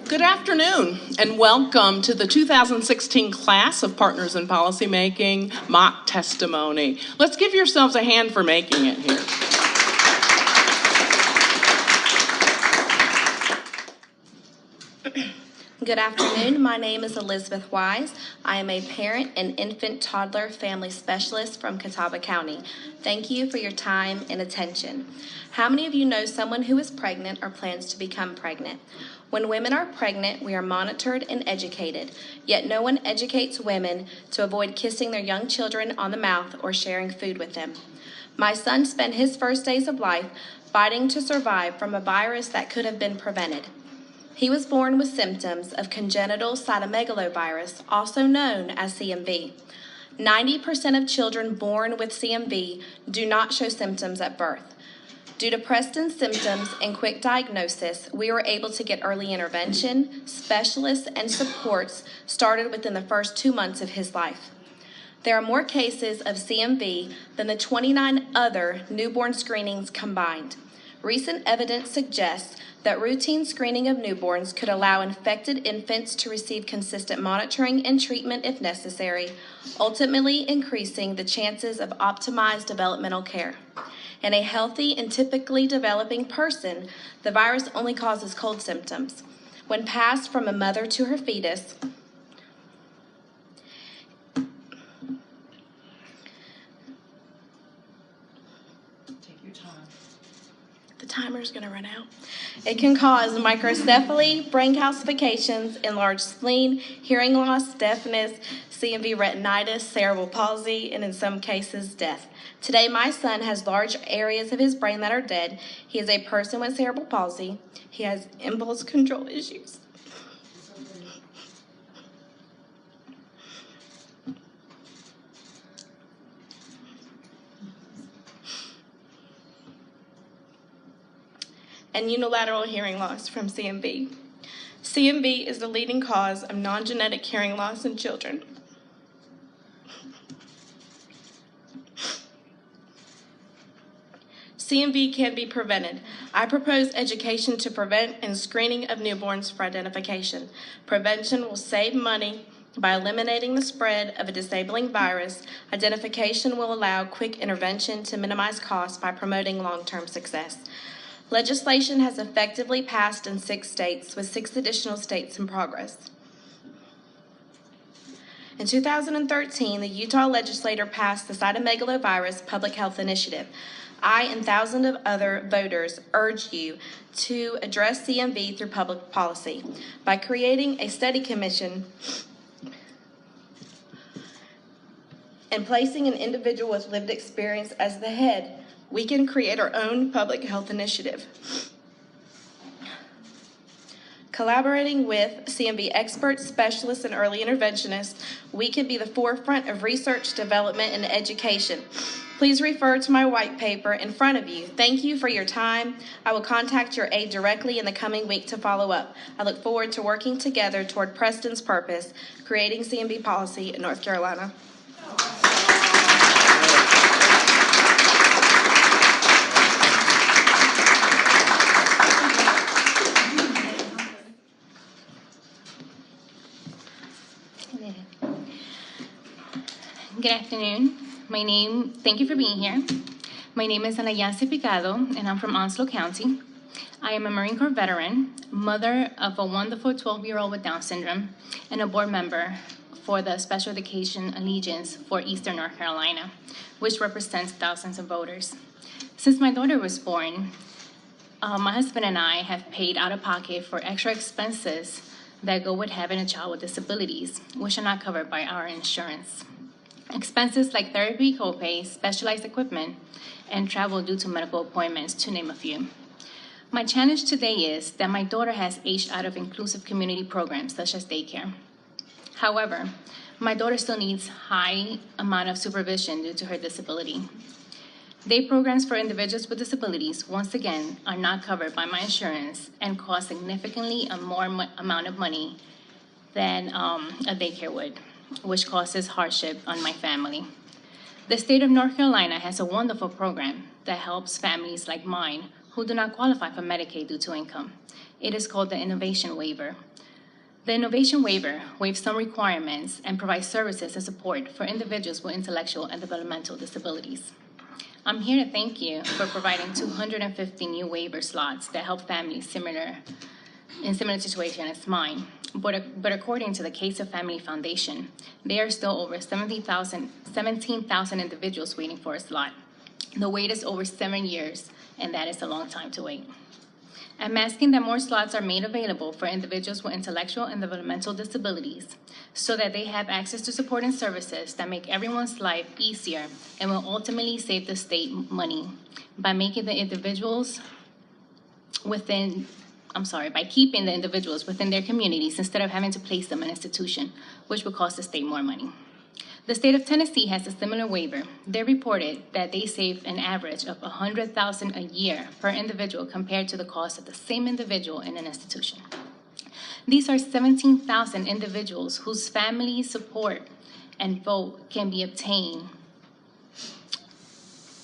Good afternoon, and welcome to the 2016 class of Partners in Policymaking mock testimony. Let's give yourselves a hand for making it here. Good afternoon. My name is Elizabeth Wise. I am a parent and infant toddler family specialist from Catawba County. Thank you for your time and attention. How many of you know someone who is pregnant or plans to become pregnant? When women are pregnant, we are monitored and educated, yet no one educates women to avoid kissing their young children on the mouth or sharing food with them. My son spent his first days of life fighting to survive from a virus that could have been prevented. He was born with symptoms of congenital cytomegalovirus, also known as CMV. 90% of children born with CMV do not show symptoms at birth. Due to Preston's symptoms and quick diagnosis, we were able to get early intervention, specialists, and supports started within the first 2 months of his life. There are more cases of CMV than the 29 other newborn screenings combined. Recent evidence suggests that routine screening of newborns could allow infected infants to receive consistent monitoring and treatment if necessary, ultimately increasing the chances of optimized developmental care. In a healthy and typically developing person, the virus only causes cold symptoms. When passed from a mother to her fetus, timer's going to run out. It can cause microcephaly, brain calcifications, enlarged spleen, hearing loss, deafness, CMV retinitis, cerebral palsy, and in some cases, death. Today, my son has large areas of his brain that are dead. He is a person with cerebral palsy. He has impulse control issues. And unilateral hearing loss from CMV. CMV is the leading cause of non-genetic hearing loss in children. CMV can be prevented. I propose education to prevent and screening of newborns for identification. Prevention will save money by eliminating the spread of a disabling virus. Identification will allow quick intervention to minimize costs by promoting long-term success. Legislation has effectively passed in 6 states, with 6 additional states in progress. In 2013, the Utah legislature passed the Cytomegalovirus Public Health Initiative. I and thousands of other voters urge you to address CMV through public policy. By creating a study commission and placing an individual with lived experience as the head, we can create our own public health initiative. Collaborating with CMV experts, specialists, and early interventionists, we can be the forefront of research, development, and education. Please refer to my white paper in front of you. Thank you for your time. I will contact your aide directly in the coming week to follow up. I look forward to working together toward Preston's purpose, creating CMV policy in North Carolina. Good afternoon. Thank you for being here. My name is Ana Yancy Picado, and I'm from Onslow County. I am a Marine Corps veteran, mother of a wonderful 12-year-old with Down syndrome, and a board member for the Special Education Allegiance for Eastern North Carolina, which represents thousands of voters. Since my daughter was born, my husband and I have paid out of pocket for extra expenses that go with having a child with disabilities, which are not covered by our insurance. Expenses like therapy copay, specialized equipment, and travel due to medical appointments, to name a few. My challenge today is that my daughter has aged out of inclusive community programs such as daycare. However, my daughter still needs high amount of supervision due to her disability. Day programs for individuals with disabilities, once again, are not covered by my insurance and cost significantly a more amount of money than a daycare would, which causes hardship on my family. The state of North Carolina has a wonderful program that helps families like mine who do not qualify for Medicaid due to income. It is called the Innovation Waiver. The Innovation Waiver waives some requirements and provides services and support for individuals with intellectual and developmental disabilities. I'm here to thank you for providing 250 new waiver slots that help families in similar situations as mine. But according to the Case of Family Foundation, there are still over 17,000 individuals waiting for a slot. The wait is over 7 years, and that is a long time to wait. I'm asking that more slots are made available for individuals with intellectual and developmental disabilities so that they have access to support and services that make everyone's life easier and will ultimately save the state money by making the individuals by keeping the individuals within their communities instead of having to place them in an institution, which would cost the state more money. The state of Tennessee has a similar waiver. They reported that they save an average of $100,000 a year per individual compared to the cost of the same individual in an institution. These are 17,000 individuals whose family support and vote can be obtained.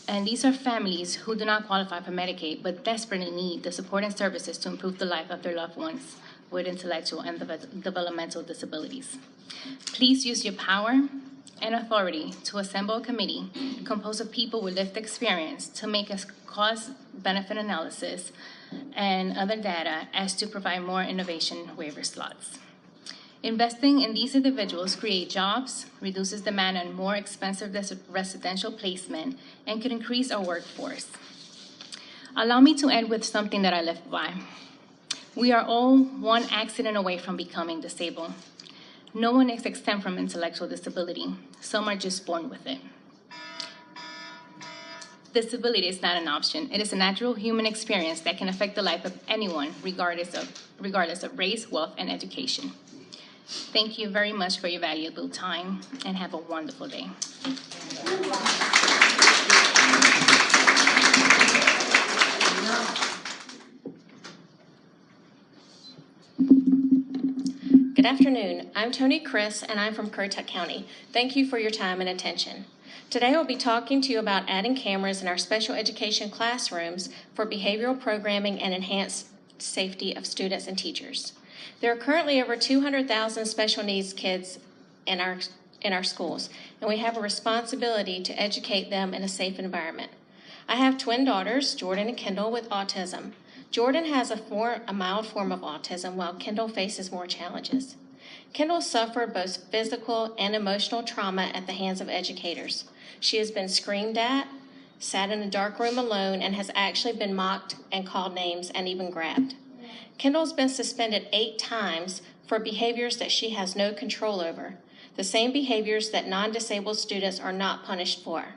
And these are families who do not qualify for Medicaid but desperately need the support and services to improve the life of their loved ones with intellectual and developmental disabilities. Please use your power and authority to assemble a committee composed of people with lived experience to make a cost-benefit analysis and other data as to provide more innovation waiver slots. Investing in these individuals creates jobs, reduces demand on more expensive residential placement, and could increase our workforce. Allow me to end with something that I live by. We are all one accident away from becoming disabled. No one is exempt from intellectual disability. Some are just born with it. Disability is not an option. It is a natural human experience that can affect the life of anyone, regardless of race, wealth, and education. Thank you very much for your valuable time, and have a wonderful day. Good afternoon. I'm Tony Chris, and I'm from Currituck County. Thank you for your time and attention. Today I'll be talking to you about adding cameras in our special education classrooms for behavioral programming and enhanced safety of students and teachers. There are currently over 200,000 special needs kids in our schools, and we have a responsibility to educate them in a safe environment. I have twin daughters, Jordan and Kendall, with autism. Jordan has a mild form of autism, while Kendall faces more challenges. Kendall suffered both physical and emotional trauma at the hands of educators. She has been screamed at, sat in a dark room alone, and has actually been mocked and called names and even grabbed. Kendall's been suspended 8 times for behaviors that she has no control over, the same behaviors that non-disabled students are not punished for.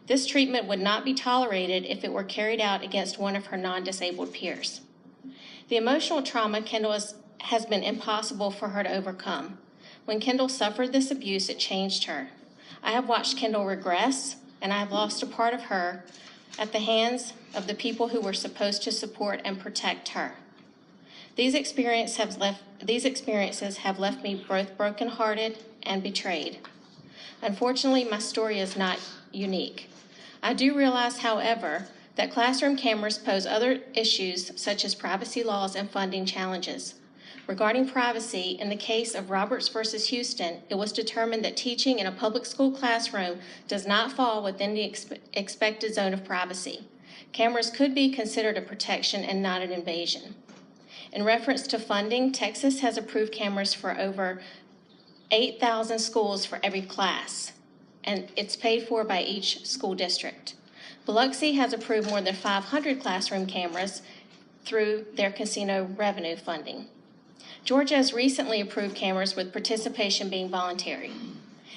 This treatment would not be tolerated if it were carried out against one of her non-disabled peers. The emotional trauma Kendall has been impossible for her to overcome. When Kendall suffered this abuse, it changed her. I have watched Kendall regress, and I have lost a part of her at the hands of the people who were supposed to support and protect her. These experiences have left me both brokenhearted and betrayed. Unfortunately, my story is not unique. I do realize, however, that classroom cameras pose other issues such as privacy laws and funding challenges. Regarding privacy, in the case of Roberts versus Houston, it was determined that teaching in a public school classroom does not fall within the expected zone of privacy. Cameras could be considered a protection and not an invasion. In reference to funding, Texas has approved cameras for over 8,000 schools for every class, and it's paid for by each school district. Biloxi has approved more than 500 classroom cameras through their casino revenue funding. Georgia has recently approved cameras with participation being voluntary.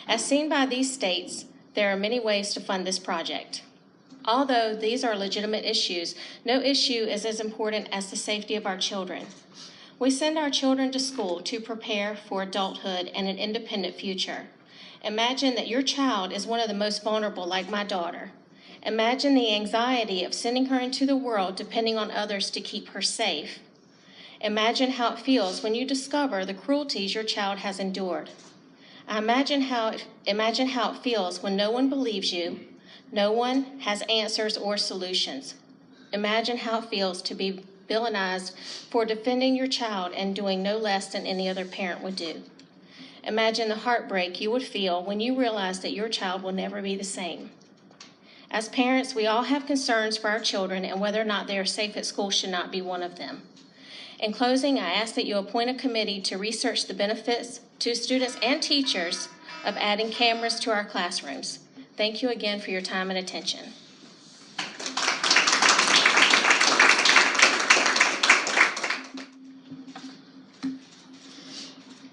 As seen by these states, there are many ways to fund this project. Although these are legitimate issues, no issue is as important as the safety of our children. We send our children to school to prepare for adulthood and an independent future. Imagine that your child is one of the most vulnerable, like my daughter. Imagine the anxiety of sending her into the world depending on others to keep her safe. Imagine how it feels when you discover the cruelties your child has endured. Imagine how it feels when no one believes you, no one has answers or solutions. Imagine how it feels to be villainized for defending your child and doing no less than any other parent would do. Imagine the heartbreak you would feel when you realize that your child will never be the same. As parents, we all have concerns for our children, and whether or not they are safe at school should not be one of them. In closing, I ask that you appoint a committee to research the benefits to students and teachers of adding cameras to our classrooms. Thank you again for your time and attention.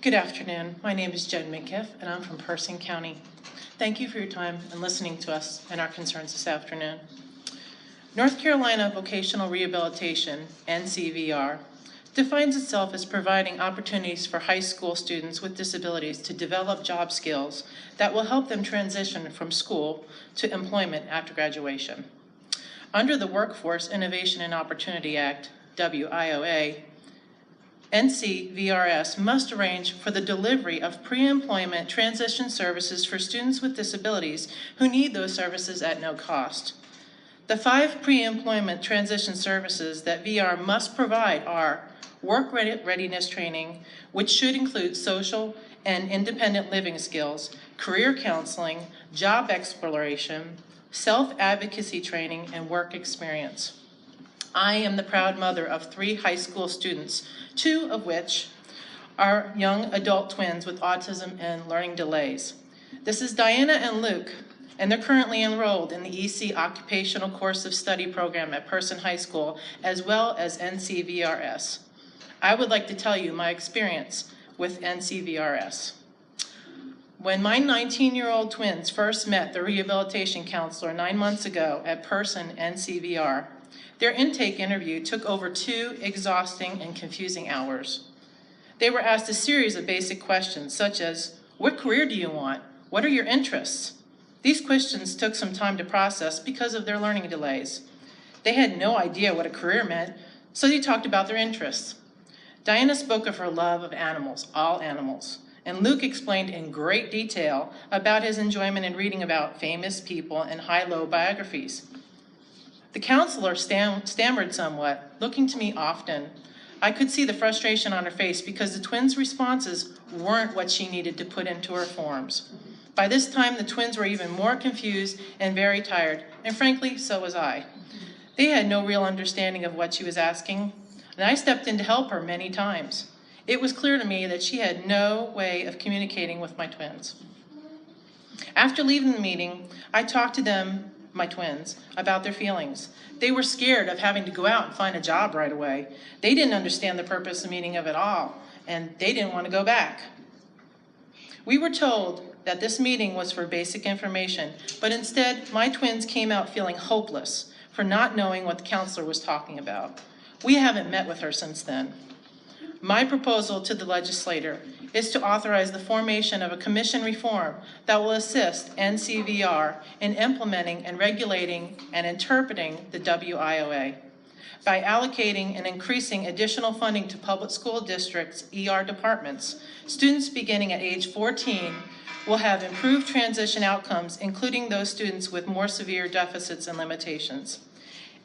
Good afternoon. My name is Jen Minkiff, and I'm from Person County. Thank you for your time and listening to us and our concerns this afternoon. North Carolina Vocational Rehabilitation, NCVR, defines itself as providing opportunities for high school students with disabilities to develop job skills that will help them transition from school to employment after graduation. Under the Workforce Innovation and Opportunity Act, WIOA, NCVRS must arrange for the delivery of pre-employment transition services for students with disabilities who need those services at no cost. The 5 pre-employment transition services that VR must provide are work readiness training, which should include social and independent living skills, career counseling, job exploration, self-advocacy training, and work experience. I am the proud mother of 3 high school students, 2 of which are young adult twins with autism and learning delays. This is Diana and Luke, and they're currently enrolled in the EC Occupational Course of Study program at Person High School, as well as NCVRS. I would like to tell you my experience with NCVRS. When my 19-year-old twins first met the rehabilitation counselor 9 months ago at Person NCVR, their intake interview took over 2 exhausting and confusing hours. They were asked a series of basic questions such as, what career do you want? What are your interests? These questions took some time to process because of their learning delays. They had no idea what a career meant, so they talked about their interests. Diana spoke of her love of animals, all animals, and Luke explained in great detail about his enjoyment in reading about famous people and high-low biographies. The counselor stammered somewhat, looking to me often. I could see the frustration on her face because the twins' responses weren't what she needed to put into her forms. By this time, the twins were even more confused and very tired, and frankly, so was I. They had no real understanding of what she was asking, and I stepped in to help her many times. It was clear to me that she had no way of communicating with my twins. After leaving the meeting, I talked to them, my twins, about their feelings. They were scared of having to go out and find a job right away. They didn't understand the purpose and meaning of it all, and they didn't want to go back. We were told that this meeting was for basic information, but instead, my twins came out feeling hopeless for not knowing what the counselor was talking about. We haven't met with her since then. My proposal to the legislator is to authorize the formation of a commission reform that will assist NCVR in implementing and regulating and interpreting the WIOA. By allocating and increasing additional funding to public school districts' ER departments, students beginning at age 14 will have improved transition outcomes, including those students with more severe deficits and limitations.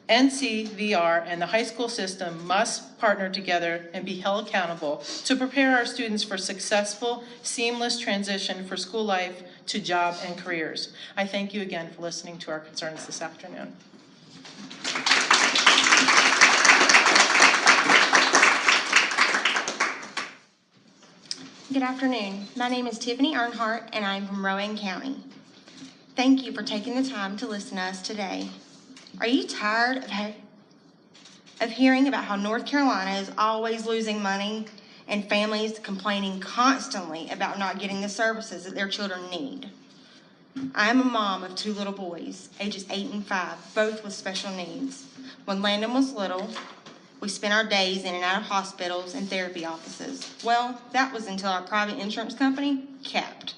NCVR and the high school system must partner together and be held accountable to prepare our students for successful, seamless transition for school life to job and careers. I thank you again for listening to our concerns this afternoon. Good afternoon. My name is Tiffany Earnhardt, and I'm from Rowan County. Thank you for taking the time to listen to us today. Are you tired of hearing about how North Carolina is always losing money and families complaining constantly about not getting the services that their children need? I am a mom of 2 little boys, ages 8 and 5, both with special needs. When Landon was little, we spent our days in and out of hospitals and therapy offices. Well, that was until our private insurance company capped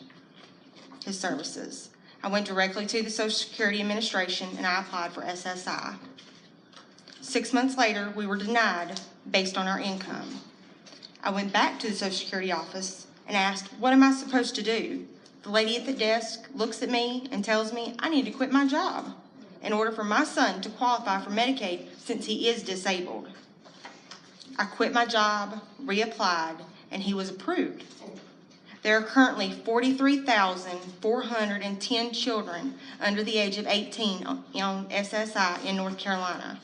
his services. I went directly to the Social Security Administration and I applied for SSI. 6 months later, we were denied based on our income. I went back to the Social Security office and asked, what am I supposed to do? The lady at the desk looks at me and tells me I need to quit my job in order for my son to qualify for Medicaid since he is disabled. I quit my job, reapplied, and he was approved. There are currently 43,410 children under the age of 18 on SSI in North Carolina.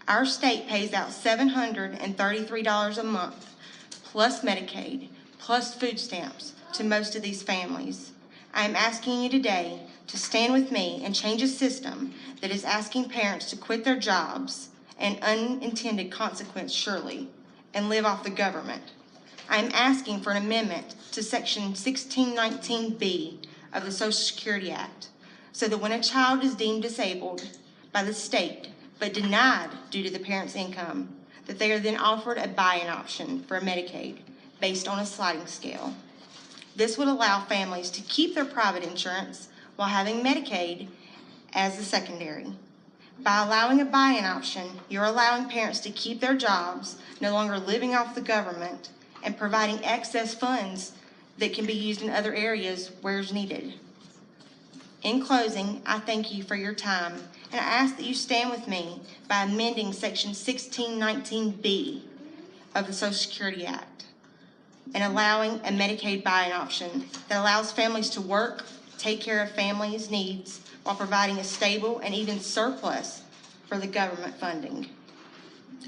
Our state pays out $733 a month, plus Medicaid, plus food stamps, to most of these families. I am asking you today to stand with me and change a system that is asking parents to quit their jobs, an unintended consequence surely, and live off the government. I am asking for an amendment to Section 1619B of the Social Security Act so that when a child is deemed disabled by the state but denied due to the parent's income, that they are then offered a buy-in option for Medicaid based on a sliding scale. This would allow families to keep their private insurance while having Medicaid as the secondary. By allowing a buy-in option, you're allowing parents to keep their jobs, no longer living off the government, and providing excess funds that can be used in other areas where it's needed. In closing, I thank you for your time, and I ask that you stand with me by amending Section 1619B of the Social Security Act and allowing a Medicaid buy-in option that allows families to work, take care of families' needs while providing a stable and even surplus for the government funding.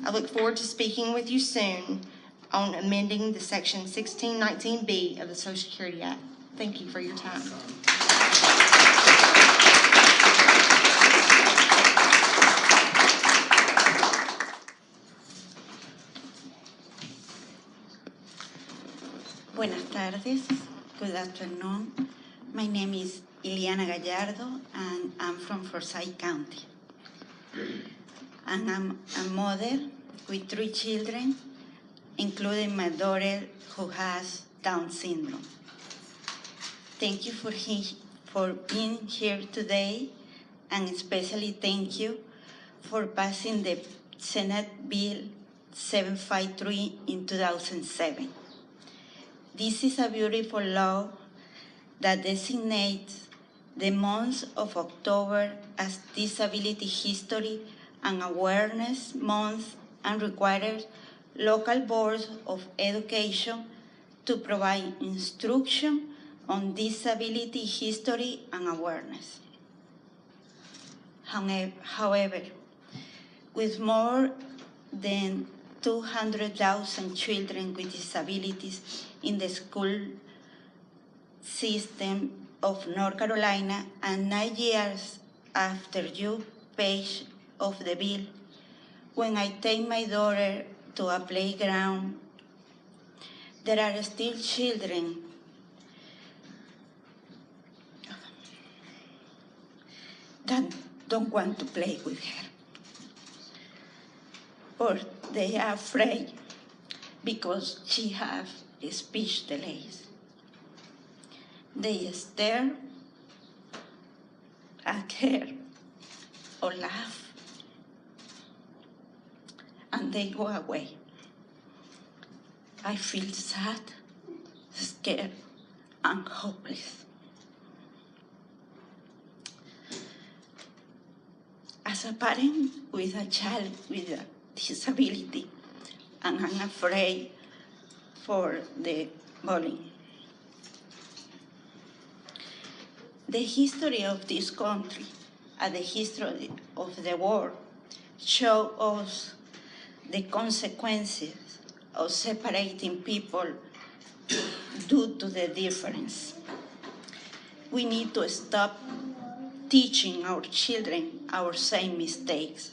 I look forward to speaking with you soon on amending the Section 1619B of the Social Security Act. Thank you for your time. Buenas tardes. Good afternoon. My name is Iliana Gallardo, and I'm from Forsyth County. And I'm a mother with 3 children, including my daughter who has Down syndrome. Thank you for being here today, and especially thank you for passing the Senate Bill 753 in 2007. This is a beautiful law that designates the month of October as Disability History and Awareness Month and requires local boards of education to provide instruction on disability history and awareness. However, with more than 200,000 children with disabilities in the school system of North Carolina and 9 years after you passage of the bill, when I take my daughter to a playground, there are still children that don't want to play with her, or they are afraid because she has speech delays. They stare at her or laugh, and they go away. I feel sad, scared, and hopeless. As a parent with a child with a disability, and I'm afraid for the bullying. The history of this country and the history of the world show us the consequences of separating people due to the difference. We need to stop teaching our children our same mistakes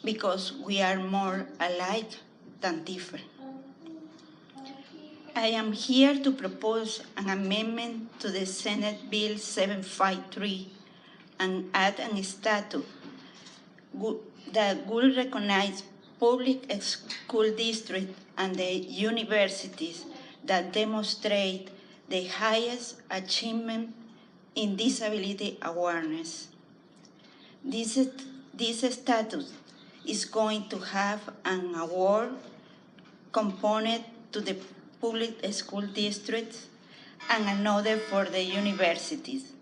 because we are more alike than different. I am here to propose an amendment to the Senate Bill 753 and add a statute that will recognize public school districts and the universities that demonstrate the highest achievement in disability awareness. This status is going to have an award component to the public school districts and another for the universities.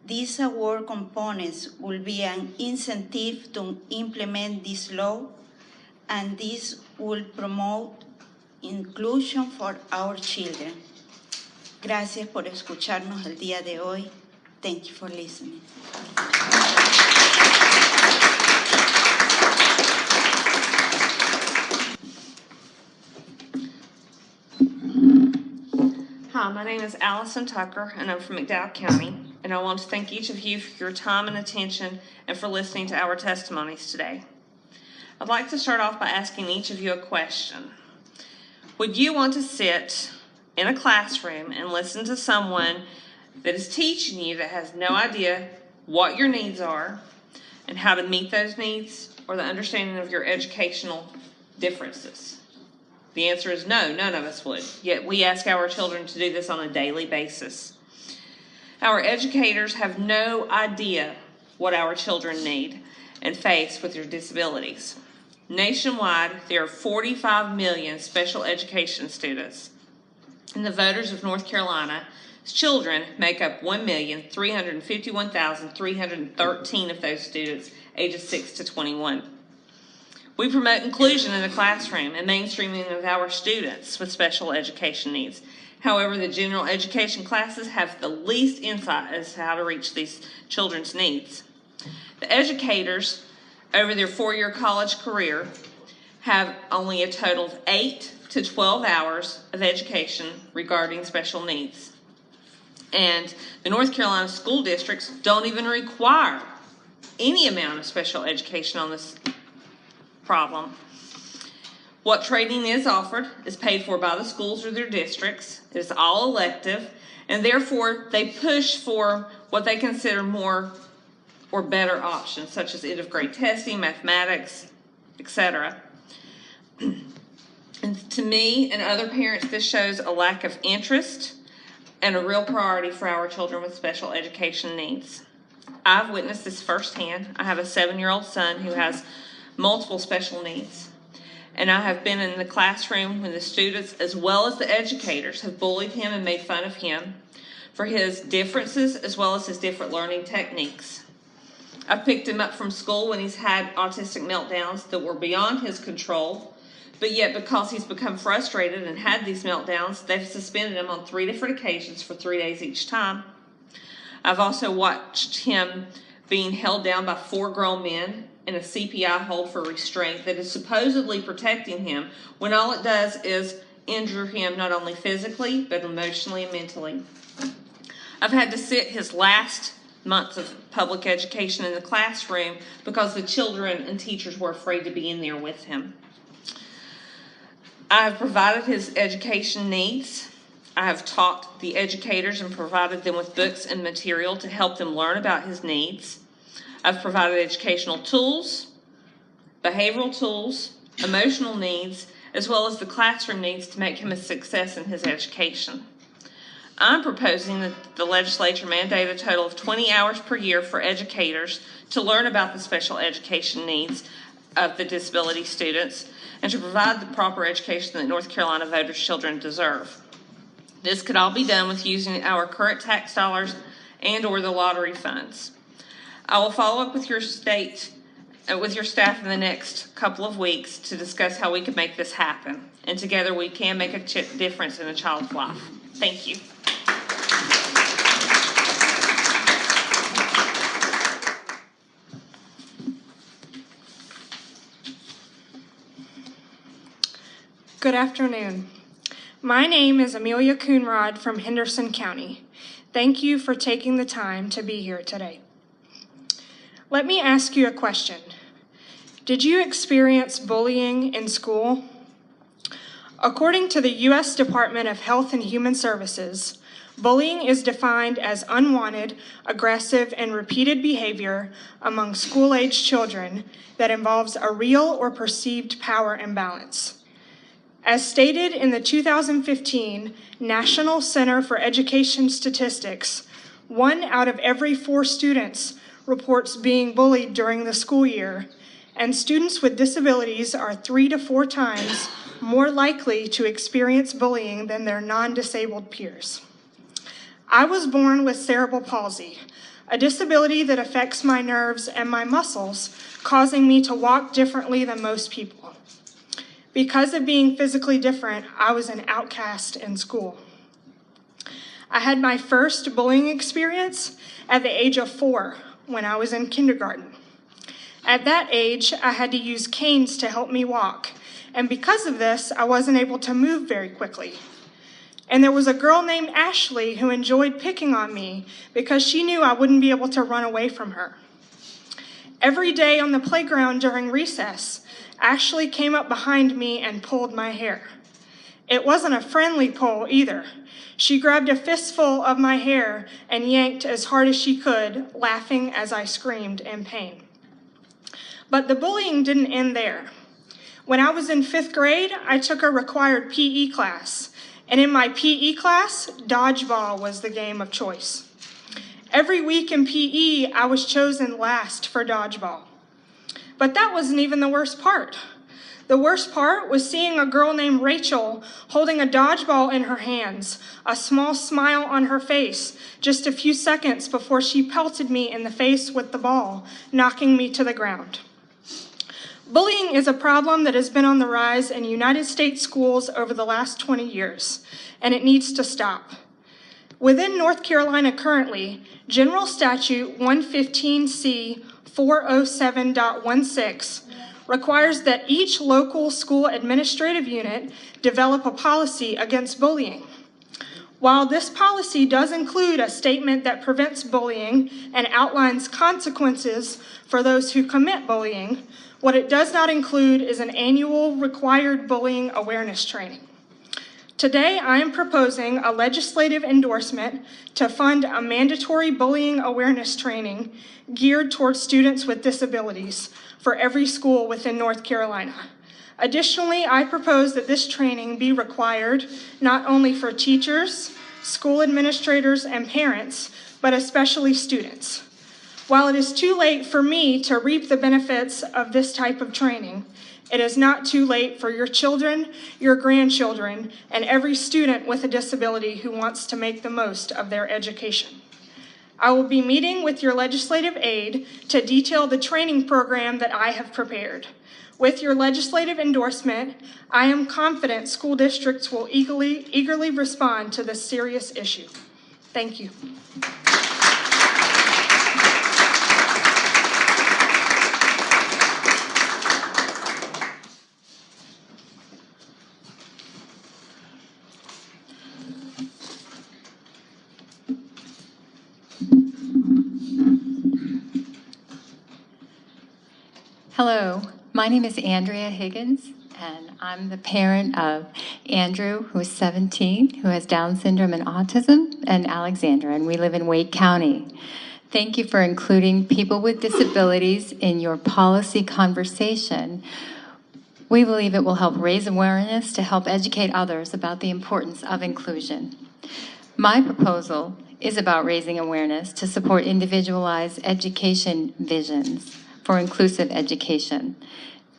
These award components will be an incentive to implement this law and this will promote inclusion for our children. Gracias por escucharnos el día de hoy. Thank you for listening. Hi, my name is Allison Tucker, and I'm from McDowell County, and I want to thank each of you for your time and attention and for listening to our testimonies today. I'd like to start off by asking each of you a question. Would you want to sit in a classroom and listen to someone that is teaching you that has no idea what your needs are and how to meet those needs, or the understanding of your educational differences? The answer is no, none of us would. Yet we ask our children to do this on a daily basis. Our educators have no idea what our children need and face with their disabilities. Nationwide, there are 45 million special education students, and the voters of North Carolina's children make up 1,351,313 of those students ages 6 to 21. We promote inclusion in the classroom and mainstreaming of our students with special education needs. However, the general education classes have the least insight as to how to reach these children's needs. The educators, over their 4-year college career, have only a total of 8 to 12 hours of education regarding special needs. And the North Carolina school districts don't even require any amount of special education on this problem. What training is offered is paid for by the schools or their districts. It is all elective, and therefore they push for what they consider more or better options, such as end-of-grade testing, mathematics, etc. And to me and other parents, this shows a lack of interest and a real priority for our children with special education needs. I've witnessed this firsthand. I have a 7-year-old son who has multiple special needs, and I have been in the classroom when the students as well as the educators have bullied him and made fun of him for his differences as well as his different learning techniques. I've picked him up from school when he's had autistic meltdowns that were beyond his control, but yet because he's become frustrated and had these meltdowns, they've suspended him on 3 different occasions for 3 days each time. I've also watched him being held down by 4 grown men in a CPI hold for restraint that is supposedly protecting him, when all it does is injure him not only physically but emotionally and mentally. I've had to sit his last months of public education in the classroom because the children and teachers were afraid to be in there with him. I have provided his education needs. I have taught the educators and provided them with books and material to help them learn about his needs. I've provided educational tools, behavioral tools, emotional needs, as well as the classroom needs to make him a success in his education. I'm proposing that the legislature mandate a total of 20 hours per year for educators to learn about the special education needs of the disability students and to provide the proper education that North Carolina voters' children deserve. This could all be done with using our current tax dollars and or the lottery funds. I will follow up with your staff in the next couple of weeks to discuss how we can make this happen. And together we can make a difference in a child's life. Thank you. Good afternoon. My name is Amelia Coonrod from Henderson County. Thank you for taking the time to be here today. Let me ask you a question. Did you experience bullying in school? According to the U.S. Department of Health and Human Services, bullying is defined as unwanted, aggressive, and repeated behavior among school-age children that involves a real or perceived power imbalance. As stated in the 2015 National Center for Education Statistics, 1 out of every 4 students reports being bullied during the school year, and students with disabilities are 3 to 4 times more likely to experience bullying than their non-disabled peers. I was born with cerebral palsy, a disability that affects my nerves and my muscles, causing me to walk differently than most people. Because of being physically different, I was an outcast in school. I had my first bullying experience at the age of 4 when I was in kindergarten. At that age, I had to use canes to help me walk, and because of this, I wasn't able to move very quickly. And there was a girl named Ashley who enjoyed picking on me because she knew I wouldn't be able to run away from her. Every day on the playground during recess, Ashley came up behind me and pulled my hair. It wasn't a friendly pull either. She grabbed a fistful of my hair and yanked as hard as she could, laughing as I screamed in pain. But the bullying didn't end there. When I was in 5th grade, I took a required PE class, and in my PE class, dodgeball was the game of choice. Every week in PE, I was chosen last for dodgeball. But that wasn't even the worst part. The worst part was seeing a girl named Rachel holding a dodgeball in her hands, a small smile on her face, just a few seconds before she pelted me in the face with the ball, knocking me to the ground. Bullying is a problem that has been on the rise in United States schools over the last 20 years, and it needs to stop. Within North Carolina currently, General Statute 115C 407.16 requires that each local school administrative unit develop a policy against bullying. While this policy does include a statement that prevents bullying and outlines consequences for those who commit bullying, what it does not include is an annual required bullying awareness training. Today, I am proposing a legislative endorsement to fund a mandatory bullying awareness training geared towards students with disabilities for every school within North Carolina. Additionally, I propose that this training be required not only for teachers, school administrators, and parents, but especially students. While it is too late for me to reap the benefits of this type of training, it is not too late for your children, your grandchildren, and every student with a disability who wants to make the most of their education. I will be meeting with your legislative aide to detail the training program that I have prepared. With your legislative endorsement, I am confident school districts will eagerly respond to this serious issue. Thank you. Hello, my name is Andrea Higgins, and I'm the parent of Andrew, who is 17, who has Down syndrome and autism, and Alexandra, and we live in Wake County. Thank you for including people with disabilities in your policy conversation. We believe it will help raise awareness to help educate others about the importance of inclusion. My proposal is about raising awareness to support individualized education visions for inclusive education.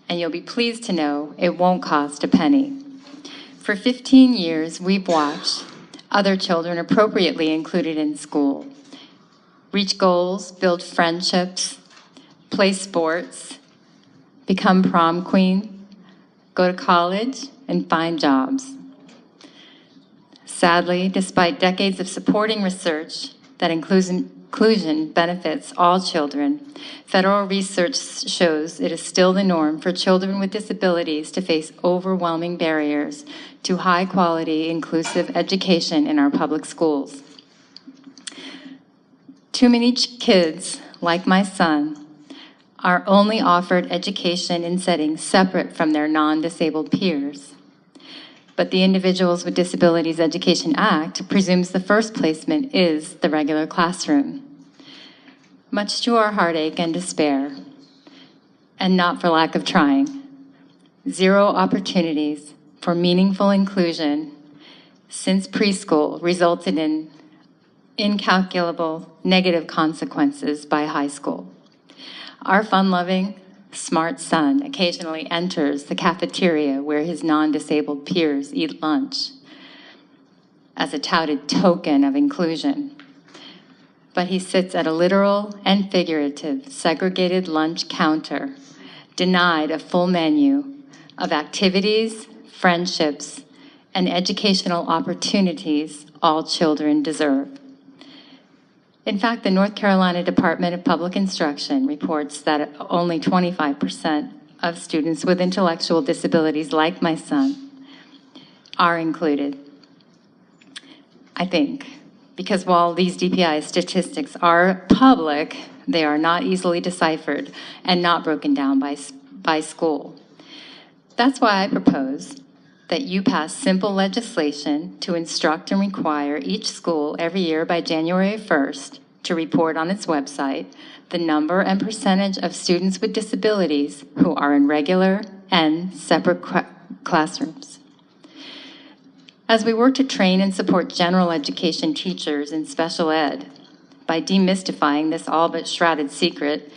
And you'll be pleased to know it won't cost a penny. For 15 years, we've watched other children appropriately included in school, reach goals, build friendships, play sports, become prom queen, go to college, and find jobs. Sadly, despite decades of supporting research that inclusion benefits all children, federal research shows it is still the norm for children with disabilities to face overwhelming barriers to high-quality, inclusive education in our public schools. Too many kids, like my son, are only offered education in settings separate from their non-disabled peers. But the Individuals with Disabilities Education Act presumes the first placement is the regular classroom. Much to our heartache and despair, and not for lack of trying, zero opportunities for meaningful inclusion since preschool resulted in incalculable negative consequences by high school. Our fun-loving, smart son occasionally enters the cafeteria where his non-disabled peers eat lunch as a touted token of inclusion. But he sits at a literal and figurative segregated lunch counter, denied a full menu, of activities, friendships, and educational opportunities all children deserve. In fact, the North Carolina Department of Public Instruction reports that only 25% of students with intellectual disabilities, like my son, are included. I think, because while these DPI statistics are public, they are not easily deciphered and not broken down by school. That's why I propose that you pass simple legislation to instruct and require each school every year by January 1st to report on its website the number and percentage of students with disabilities who are in regular and separate classrooms. As we work to train and support general education teachers in special ed by demystifying this all but shrouded secret,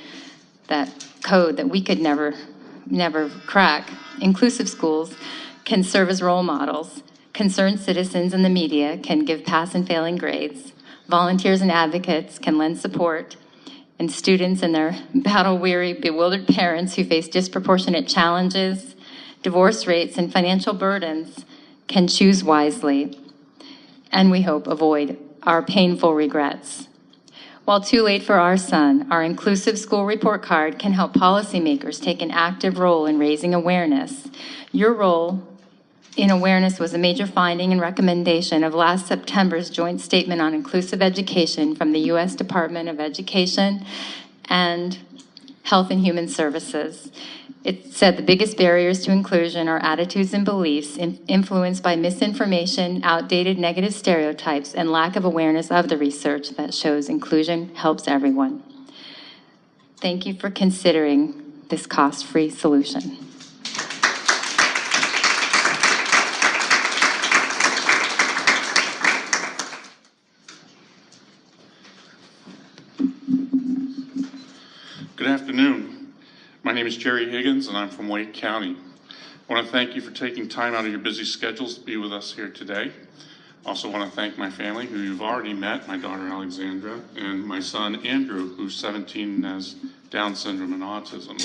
that code that we could never crack, inclusive schools can serve as role models. Concerned citizens and the media can give pass and failing grades. Volunteers and advocates can lend support. And students and their battle-weary, bewildered parents who face disproportionate challenges, divorce rates, and financial burdens can choose wisely, and we hope avoid our painful regrets. While too late for our son, our inclusive school report card can help policymakers take an active role in raising awareness. Your role in awareness was a major finding and recommendation of last September's joint statement on inclusive education from the U.S. Department of Education and Health and Human Services. It said the biggest barriers to inclusion are attitudes and beliefs influenced by misinformation, outdated negative stereotypes, and lack of awareness of the research that shows inclusion helps everyone. Thank you for considering this cost-free solution. Good afternoon. My name is Jerry Higgins, and I'm from Wake County. I want to thank you for taking time out of your busy schedules to be with us here today. I also want to thank my family, who you've already met, my daughter Alexandra, and my son Andrew, who's 17 and has Down syndrome and autism.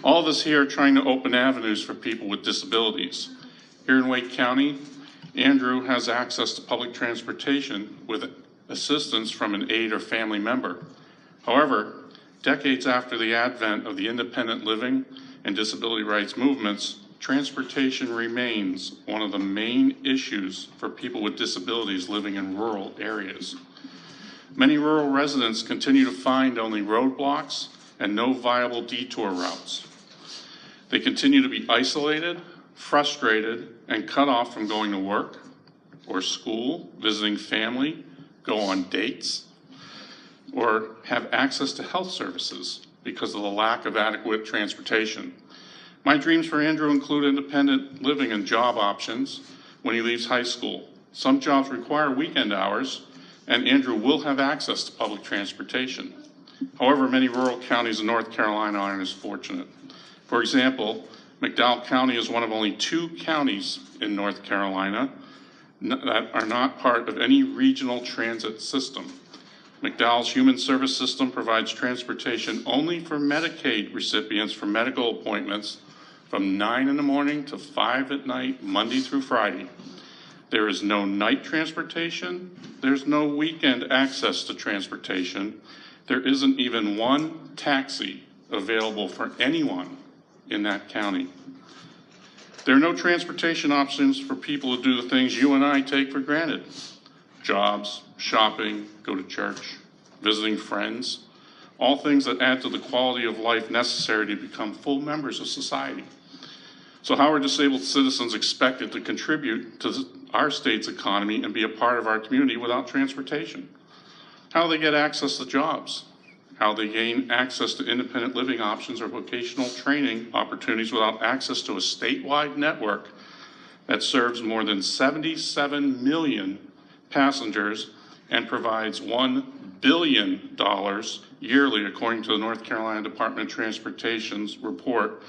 All of us here are trying to open avenues for people with disabilities. Here in Wake County, Andrew has access to public transportation with assistance from an aide or family member. However, decades after the advent of the independent living and disability rights movements, transportation remains one of the main issues for people with disabilities living in rural areas. Many rural residents continue to find only roadblocks and no viable detour routes. They continue to be isolated, frustrated, and cut off from going to work or school, visiting family, go on dates, or have access to health services because of the lack of adequate transportation. My dreams for Andrew include independent living and job options when he leaves high school. Some jobs require weekend hours, and Andrew will have access to public transportation. However, many rural counties in North Carolina aren't as fortunate. For example, McDowell County is one of only 2 counties in North Carolina that are not part of any regional transit system. McDowell's Human Service System provides transportation only for Medicaid recipients for medical appointments from 9 in the morning to 5 at night, Monday through Friday. There is no night transportation. There's no weekend access to transportation. There isn't even one taxi available for anyone in that county. There are no transportation options for people to do the things you and I take for granted. Jobs, shopping, go to church, visiting friends, all things that add to the quality of life necessary to become full members of society. So how are disabled citizens expected to contribute to our state's economy and be a part of our community without transportation? How do they get access to jobs? How do they gain access to independent living options or vocational training opportunities without access to a statewide network that serves more than 77 million passengers and provides $1 billion yearly, according to the North Carolina Department of Transportation's report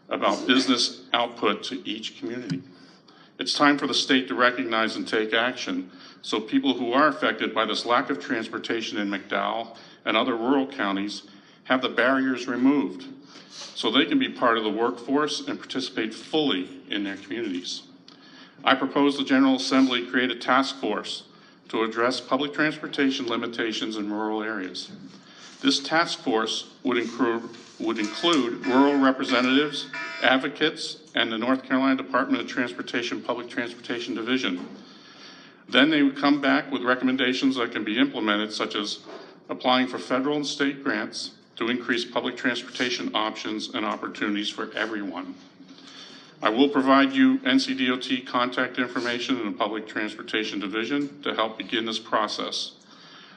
about business output to each community? It's time for the state to recognize and take action so people who are affected by this lack of transportation in McDowell and other rural counties have the barriers removed so they can be part of the workforce and participate fully in their communities. I propose the General Assembly create a task force to address public transportation limitations in rural areas. This task force would include rural representatives, advocates, and the North Carolina Department of Transportation Public Transportation Division. Then they would come back with recommendations that can be implemented, such as applying for federal and state grants to increase public transportation options and opportunities for everyone. I will provide you NCDOT contact information in the Public Transportation Division to help begin this process.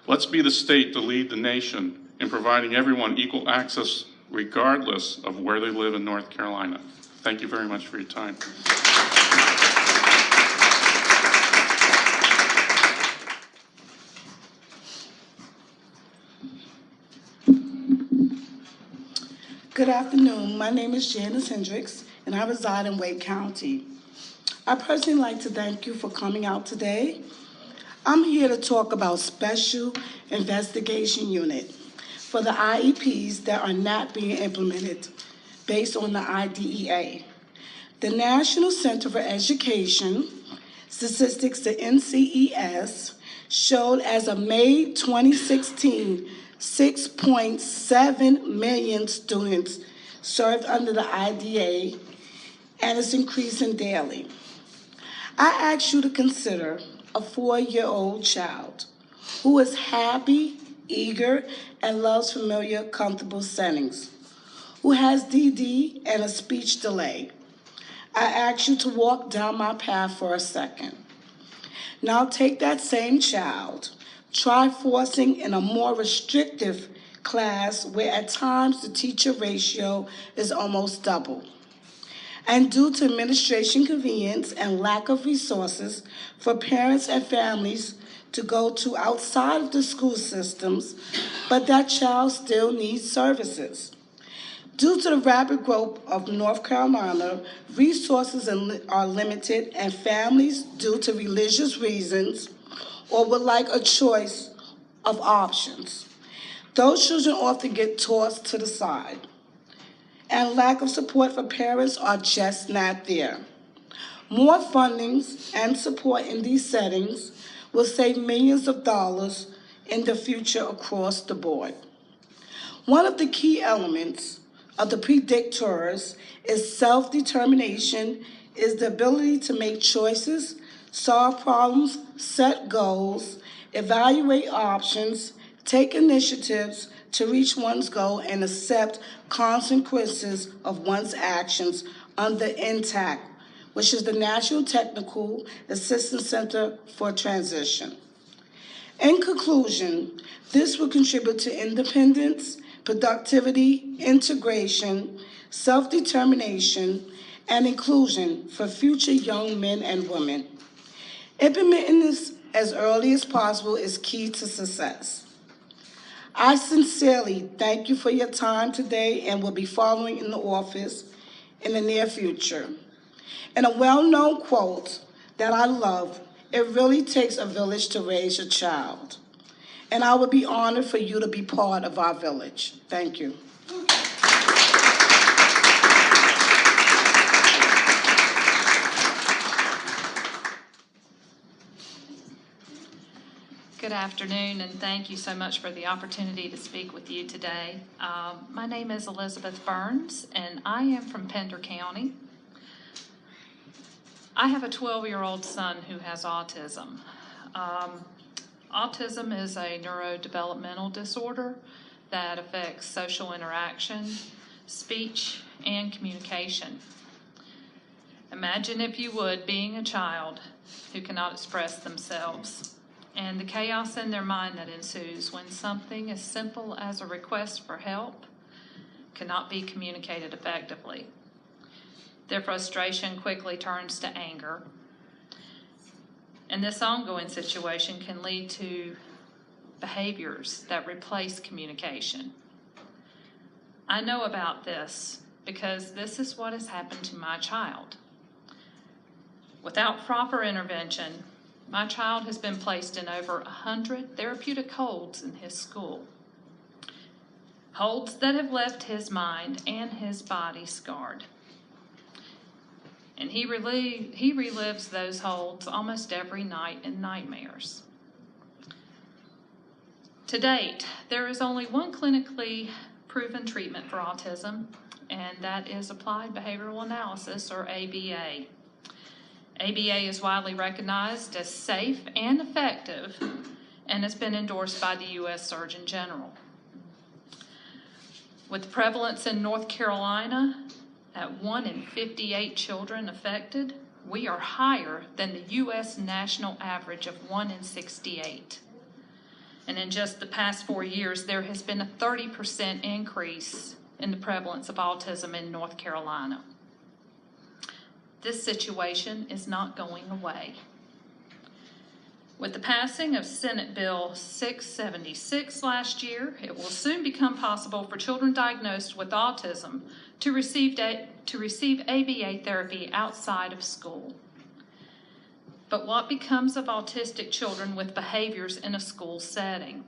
Let's be the state to lead the nation in providing everyone equal access regardless of where they live in North Carolina. Thank you very much for your time. Good afternoon. My name is Janice Hendricks, and I reside in Wake County. I personally like to thank you for coming out today. I'm here to talk about Special Investigation Unit for the IEPs that are not being implemented based on the IDEA. The National Center for Education statistics, the NCES, showed as of May 2016, 6.7 million students served under the IDA, and it's increasing daily. I ask you to consider a 4-year-old child who is happy, eager, and loves familiar, comfortable settings, who has DD and a speech delay. I ask you to walk down my path for a second. Now take that same child, try forcing in a more restrictive class where at times the teacher ratio is almost double. And due to administration convenience and lack of resources for parents and families to go to outside of the school systems, but that child still needs services. Due to the rapid growth of North Carolina, resources are limited, and families, due to religious reasons, or would like a choice of options. Those children often get tossed to the side, and lack of support for parents are just not there. More fundings and support in these settings will save millions of dollars in the future across the board. One of the key elements of the predictors is self-determination, is the ability to make choices, solve problems, set goals, evaluate options, take initiatives to reach one's goal, and accept consequences of one's actions under INTAC, which is the National Technical Assistance Center for Transition. In conclusion, this will contribute to independence, productivity, integration, self-determination, and inclusion for future young men and women. Implementing this as early as possible is key to success. I sincerely thank you for your time today and will be following in the office in the near future. And a well-known quote that I love, it really takes a village to raise a child. And I would be honored for you to be part of our village. Thank you. Good afternoon, and thank you so much for the opportunity to speak with you today. My name is Elizabeth Burns, and I am from Pender County. I have a 12-year-old son who has autism. Autism is a neurodevelopmental disorder that affects social interaction, speech, and communication. Imagine, if you would, being a child who cannot express themselves, and the chaos in their mind that ensues when something as simple as a request for help cannot be communicated effectively. Their frustration quickly turns to anger, and this ongoing situation can lead to behaviors that replace communication. I know about this because this is what has happened to my child. Without proper intervention, my child has been placed in over 100 therapeutic holds in his school. holds that have left his mind and his body scarred. And he relives those holds almost every night in nightmares. To date, there is only one clinically proven treatment for autism, and that is applied behavioral analysis, or ABA. ABA is widely recognized as safe and effective and has been endorsed by the U.S. Surgeon General. With the prevalence in North Carolina at 1 in 58 children affected, we are higher than the U.S. national average of 1 in 68. And in just the past 4 years, there has been a 30% increase in the prevalence of autism in North Carolina. This situation is not going away. With the passing of Senate Bill 676 last year, it will soon become possible for children diagnosed with autism to receive ABA therapy outside of school. But what becomes of autistic children with behaviors in a school setting?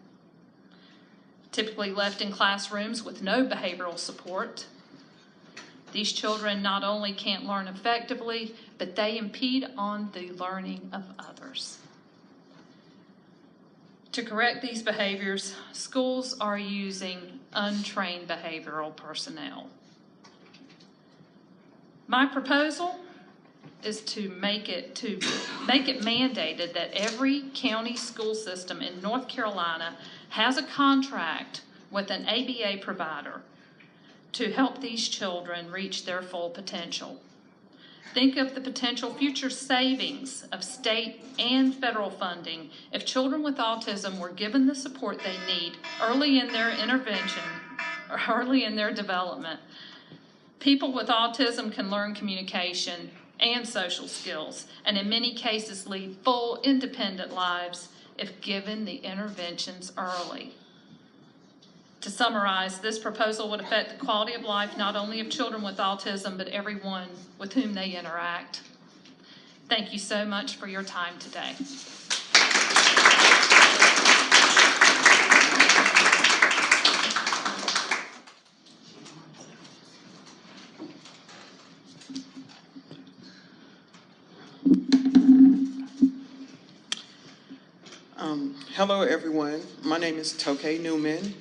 Typically left in classrooms with no behavioral support, these children not only can't learn effectively, but they impede on the learning of others. To correct these behaviors, schools are using untrained behavioral personnel. My proposal is to make it mandated that every county school system in North Carolina has a contract with an ABA provider to help these children reach their full potential. Think of the potential future savings of state and federal funding if children with autism were given the support they need early in their intervention or early in their development. People with autism can learn communication and social skills, and in many cases lead full independent lives if given the interventions early. To summarize, this proposal would affect the quality of life not only of children with autism, but everyone with whom they interact. Thank you so much for your time today. Hello, everyone. My name is Toke Newman,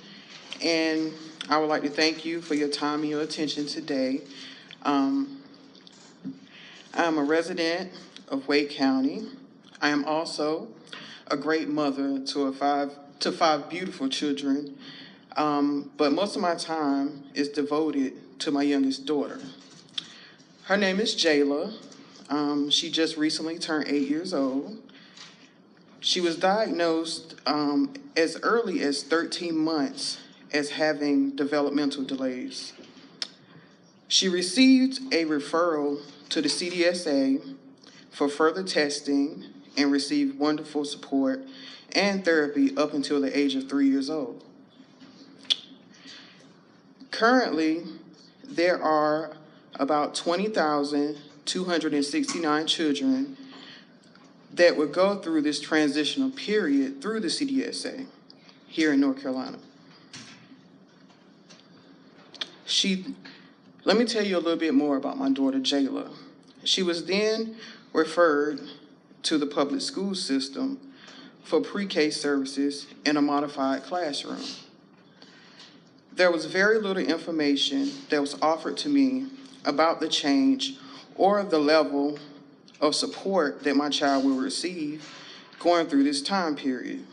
and I would like to thank you for your time and your attention today. I'm a resident of Wake County. I am also a great mother to five beautiful children, but most of my time is devoted to my youngest daughter. Her name is Jayla. She just recently turned 8 years old. She was diagnosed as early as 13 months as having developmental delays. She received a referral to the CDSA for further testing and received wonderful support and therapy up until the age of 3 years old. Currently, there are about 20,269 children that would go through this transitional period through the CDSA here in North Carolina. Let me tell you a little bit more about my daughter, Jayla. She was then referred to the public school system for pre-K services in a modified classroom. There was very little information that was offered to me about the change or the level of support that my child will receive going through this time period.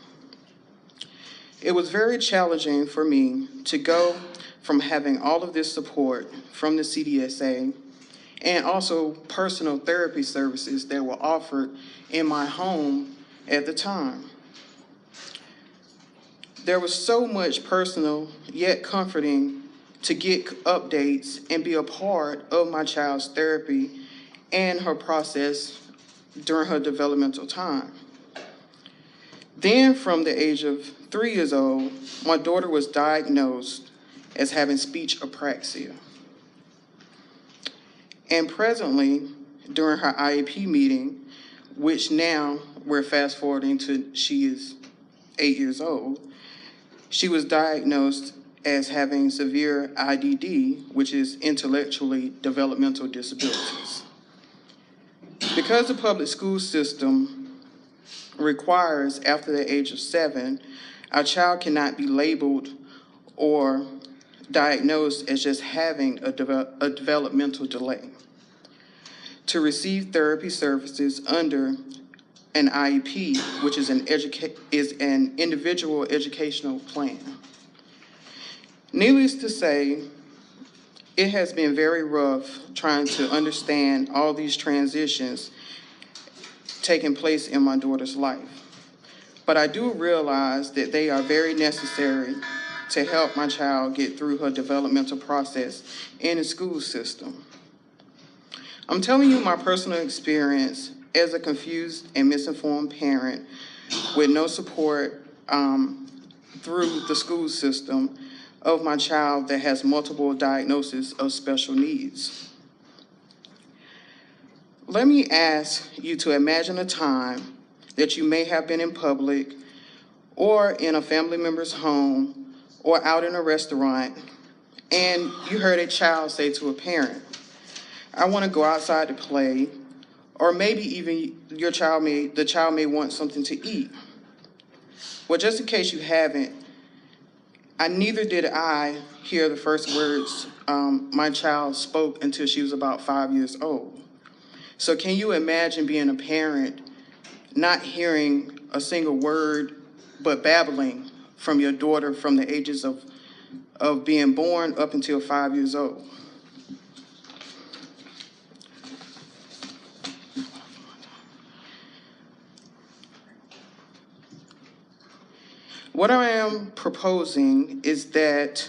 It was very challenging for me to go from having all of this support from the CDSA and also personal therapy services that were offered in my home at the time. There was so much personal yet comforting to get updates and be a part of my child's therapy and her process during her developmental time. Then from the age of 3 years old, my daughter was diagnosed as having speech apraxia. And presently, during her IEP meeting, which now we're fast forwarding to she is 8 years old, she was diagnosed as having severe IDD, which is intellectually developmental disabilities. Because the public school system requires after the age of 7, a child cannot be labeled or diagnosed as just having a developmental delay. To receive therapy services under an IEP, which is an individual educational plan. Needless to say, it has been very rough trying to understand all these transitions taking place in my daughter's life. But I do realize that they are very necessary to help my child get through her developmental process in the school system. I'm telling you my personal experience as a confused and misinformed parent with no support through the school system of my child that has multiple diagnoses of special needs. Let me ask you to imagine a time that you may have been in public or in a family member's home or out in a restaurant and you heard a child say to a parent, "I want to go outside to play," or maybe even the child may want something to eat. Well, just in case you haven't, neither did I hear the first words my child spoke until she was about 5 years old. So can you imagine being a parent, not hearing a single word, but babbling from your daughter from the ages of being born up until 5 years old? What I am proposing is that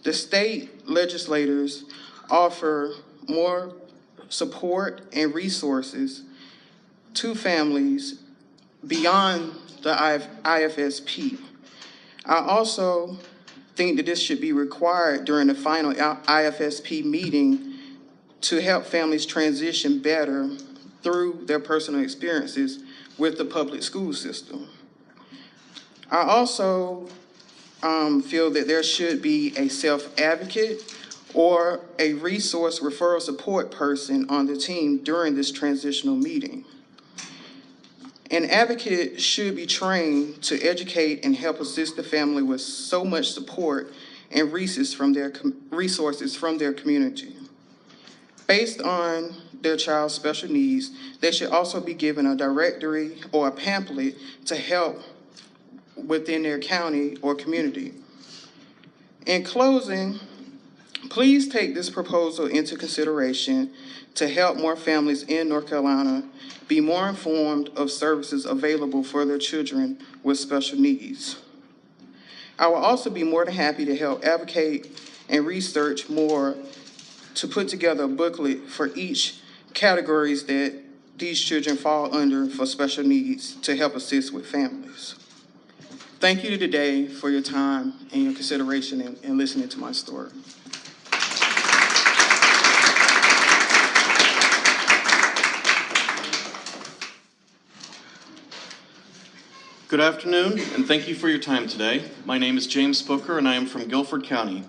the state legislators offer more support and resources to families beyond the IFSP. I also think that this should be required during the final IFSP meeting to help families transition better through their personal experiences with the public school system. I also feel that there should be a self-advocate or a resource referral support person on the team during this transitional meeting. An advocate should be trained to educate and help assist the family with so much support and resources from their community. Based on their child's special needs, they should also be given a directory or a pamphlet to help within their county or community. In closing, please take this proposal into consideration to help more families in North Carolina be more informed of services available for their children with special needs. I will also be more than happy to help advocate and research more to put together a booklet for each categories that these children fall under for special needs to help assist with families. Thank you today for your time and your consideration and listening to my story. Good afternoon, and thank you for your time today. My name is James Booker, and I am from Guilford County.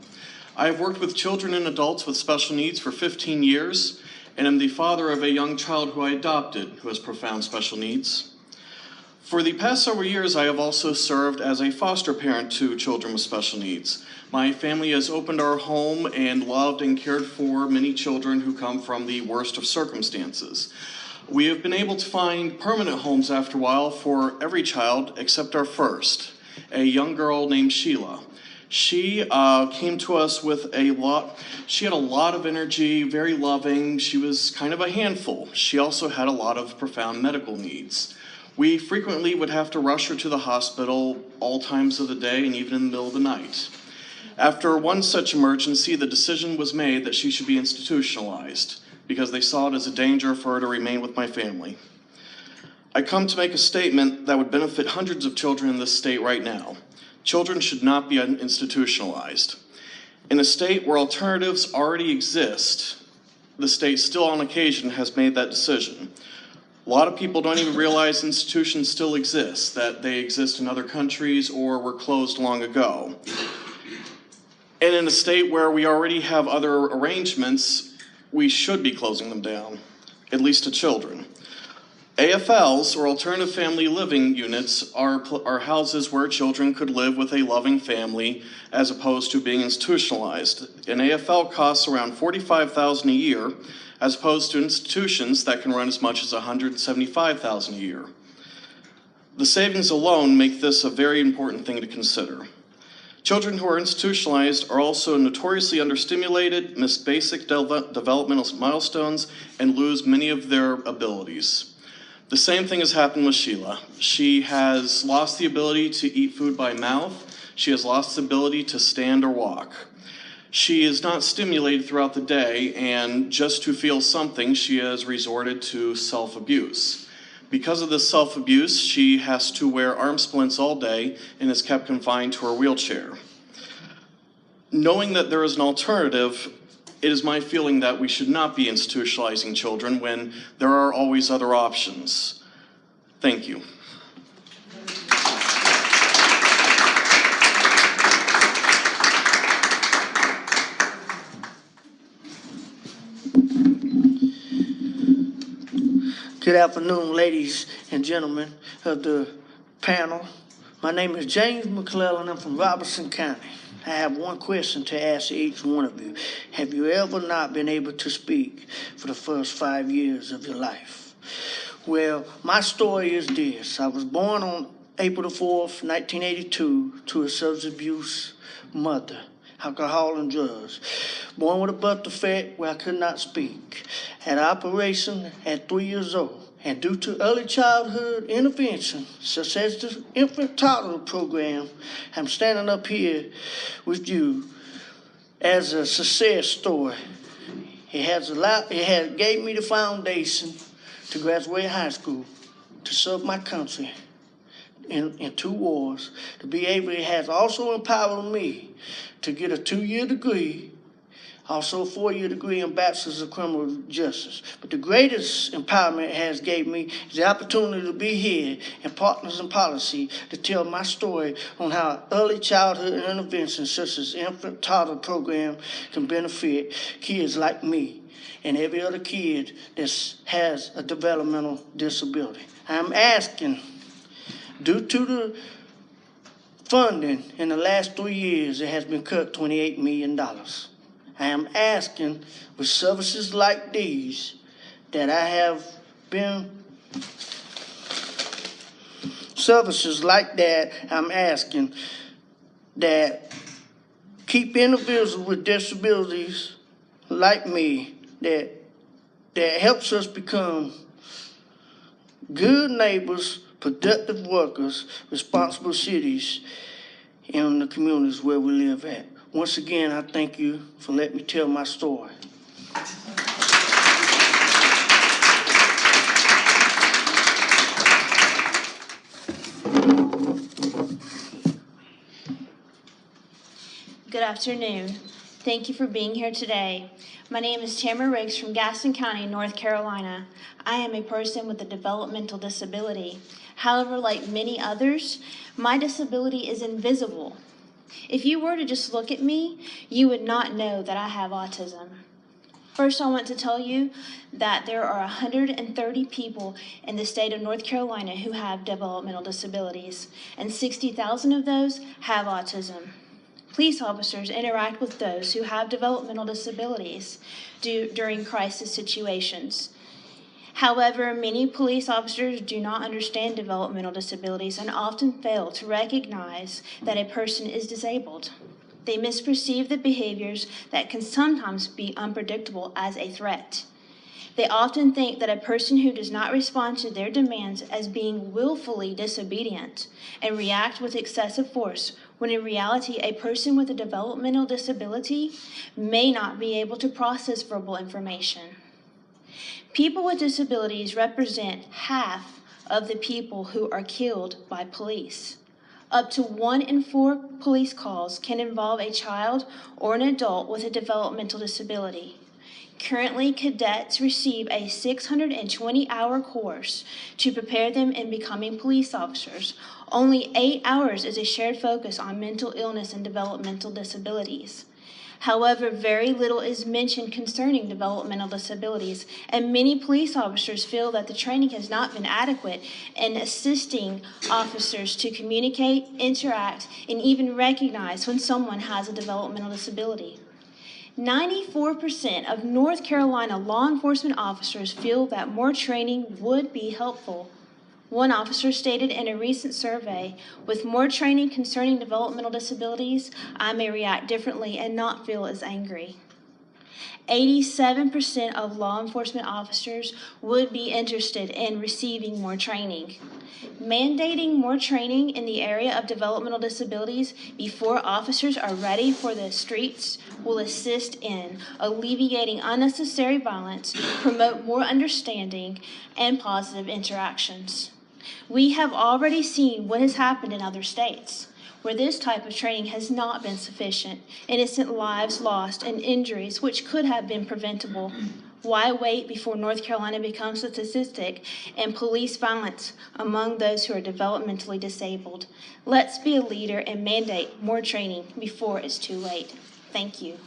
I have worked with children and adults with special needs for 15 years, and am the father of a young child who I adopted who has profound special needs. For the past several years, I have also served as a foster parent to children with special needs. My family has opened our home and loved and cared for many children who come from the worst of circumstances. We have been able to find permanent homes after a while for every child except our first, a young girl named Sheila. She came to us with she had a lot of energy, very loving. She was kind of a handful. She also had a lot of profound medical needs. We frequently would have to rush her to the hospital all times of the day and even in the middle of the night. After one such emergency, the decision was made that she should be institutionalized because they saw it as a danger for her to remain with my family. I come to make a statement that would benefit hundreds of children in this state right now. Children should not be institutionalized. In a state where alternatives already exist, the state still on occasion has made that decision. lot of people don't even realize institutions still exist, that they exist in other countries or were closed long ago. And in a state where we already have other arrangements, we should be closing them down, at least to children. AFLs, or alternative family living units, are houses where children could live with a loving family as opposed to being institutionalized. An AFL costs around $45,000 a year, as opposed to institutions that can run as much as $175,000 a year. The savings alone make this a very important thing to consider. Children who are institutionalized are also notoriously understimulated, miss basic developmental milestones, and lose many of their abilities. The same thing has happened with Sheila. She has lost the ability to eat food by mouth. She has lost the ability to stand or walk. She is not stimulated throughout the day, and just to feel something, she has resorted to self-abuse. Because of this self-abuse, she has to wear arm splints all day and is kept confined to her wheelchair. Knowing that there is an alternative, it is my feeling that we should not be institutionalizing children when there are always other options. Thank you. Good afternoon, ladies and gentlemen of the panel. My name is James McClellan. I'm from Robertson County. I have one question to ask each one of you. Have you ever not been able to speak for the first 5 years of your life? Well, my story is this. I was born on April the 4th, 1982, to a substance abuse mother, alcohol and drugs. Born with a birth defect where I could not speak. Had an operation at 3 years old. And due to early childhood intervention, such as the infant toddler program, I'm standing up here with you as a success story. It gave me the foundation to graduate high school, to serve my country in 2 wars, to be able, it has also empowered me to get a 2-year degree, also a 4-year degree in Bachelor's of Criminal Justice. But the greatest empowerment it has gave me is the opportunity to be here in Partners in Policy to tell my story on how early childhood interventions such as infant toddler program can benefit kids like me and every other kid that has a developmental disability. I'm asking, due to the funding in the last 3 years, it has been cut $28 million. I am asking, with services like these, that I have been, services like that, I'm asking that keep individuals with disabilities like me, that helps us become good neighbors, productive workers, responsible cities in the communities where we live at. Once again, I thank you for letting me tell my story. Good afternoon. Thank you for being here today. My name is Tamara Riggs from Gaston County, North Carolina. I am a person with a developmental disability. However, like many others, my disability is invisible. If you were to just look at me, you would not know that I have autism. First, I want to tell you that there are 130 people in the state of North Carolina who have developmental disabilities, and 60,000 of those have autism. Police officers interact with those who have developmental disabilities during crisis situations. However, many police officers do not understand developmental disabilities and often fail to recognize that a person is disabled. They misperceive the behaviors that can sometimes be unpredictable as a threat. They often think that a person who does not respond to their demands as being willfully disobedient and react with excessive force, when in reality a person with a developmental disability may not be able to process verbal information. People with disabilities represent half of the people who are killed by police. Up to 1 in 4 police calls can involve a child or an adult with a developmental disability. Currently, cadets receive a 620-hour course to prepare them in becoming police officers. Only 8 hours is a shared focus on mental illness and developmental disabilities. However, very little is mentioned concerning developmental disabilities, and many police officers feel that the training has not been adequate in assisting officers to communicate, interact, and even recognize when someone has a developmental disability. 94% of North Carolina law enforcement officers feel that more training would be helpful. One officer stated in a recent survey, "With more training concerning developmental disabilities, I may react differently and not feel as angry." 87% of law enforcement officers would be interested in receiving more training. Mandating more training in the area of developmental disabilities before officers are ready for the streets will assist in alleviating unnecessary violence, promote more understanding, and positive interactions. We have already seen what has happened in other states, where this type of training has not been sufficient, innocent lives lost, and injuries which could have been preventable. Why wait before North Carolina becomes a statistic in police violence among those who are developmentally disabled? Let's be a leader and mandate more training before it's too late. Thank you.